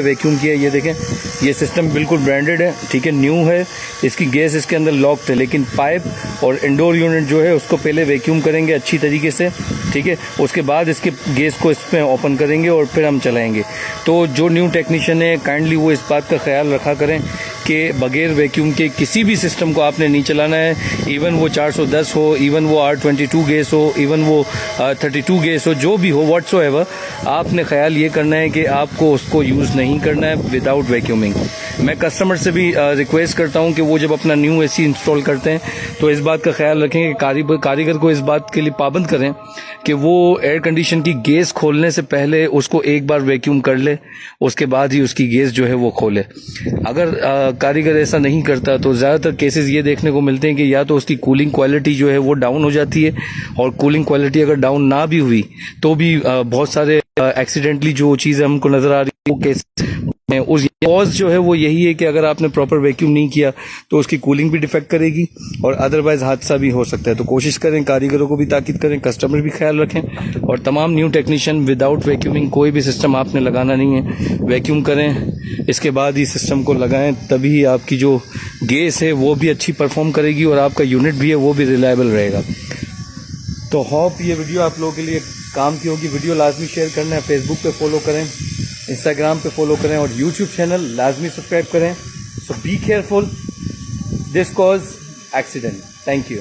Vacuum किया। ये देखें, ये सिस्टम बिल्कुल ब्रांडेड है, ठीक है, न्यू है। इसकी गैस इसके अंदर लॉक थे, लेकिन पाइप और इंडोर यूनिट जो है उसको पहले वैक्यूम करेंगे अच्छी तरीके से, ठीक है। उसके बाद इसके गैस को इसमें ओपन करेंगे और फिर हम चलाएंगे। तो जो न्यू टेक्नीशियन है काइंडली वो इस बात का ख्याल रखा करें कि बगैर वैक्यूम के किसी भी सिस्टम को आपने नहीं चलाना है। इवन वो 410 हो, इवन वो R22 गैस हो, इवन वो 32 गैस हो, जो भी हो व्हाटसोएवर, आपने ख्याल ये करना है कि आपको उसको यूज़ नहीं करना है विदाउट वैक्यूमिंग। मैं कस्टमर से भी रिक्वेस्ट करता हूं कि वो जब अपना न्यू एसी इंस्टॉल करते हैं तो इस बात का ख्याल रखें कि कारीगर को इस बात के लिए पाबंद करें कि वो एयर कंडीशन की गैस खोलने से पहले उसको एक बार वैक्यूम कर ले, उसके बाद ही उसकी गैस जो है वो खोले। अगर कारीगर ऐसा नहीं करता तो ज़्यादातर केसेस ये देखने को मिलते हैं कि या तो उसकी कूलिंग क्वालिटी जो है वो डाउन हो जाती है, और कूलिंग क्वालिटी अगर डाउन ना भी हुई तो भी बहुत सारे एक्सीडेंटली जो चीज़ें हमको नज़र आ रही है वो केस उस कॉज जो है वो यही है कि अगर आपने प्रॉपर वैक्यूम नहीं किया तो उसकी कूलिंग भी डिफेक्ट करेगी और अदरवाइज हादसा भी हो सकता है। तो कोशिश करें, कारीगरों को भी ताकीद करें, कस्टमर भी ख्याल रखें, और तमाम न्यू टेक्नीशियन विदाउट वैक्यूमिंग कोई भी सिस्टम आपने लगाना नहीं है, वैक्यूम करें, इसके बाद ही सिस्टम को लगाएं, तभी आपकी जो गैस है वो भी अच्छी परफॉर्म करेगी और आपका यूनिट भी है वो भी रिलायबल रहेगा। तो होप ये वीडियो आप लोगों के लिए काम की होगी। वीडियो लाजमी शेयर करना है, फेसबुक पे फॉलो करें, इंस्टाग्राम पे फॉलो करें और यूट्यूब चैनल लाजमी सब्सक्राइब करें। So be careful, this cause accident. Thank you.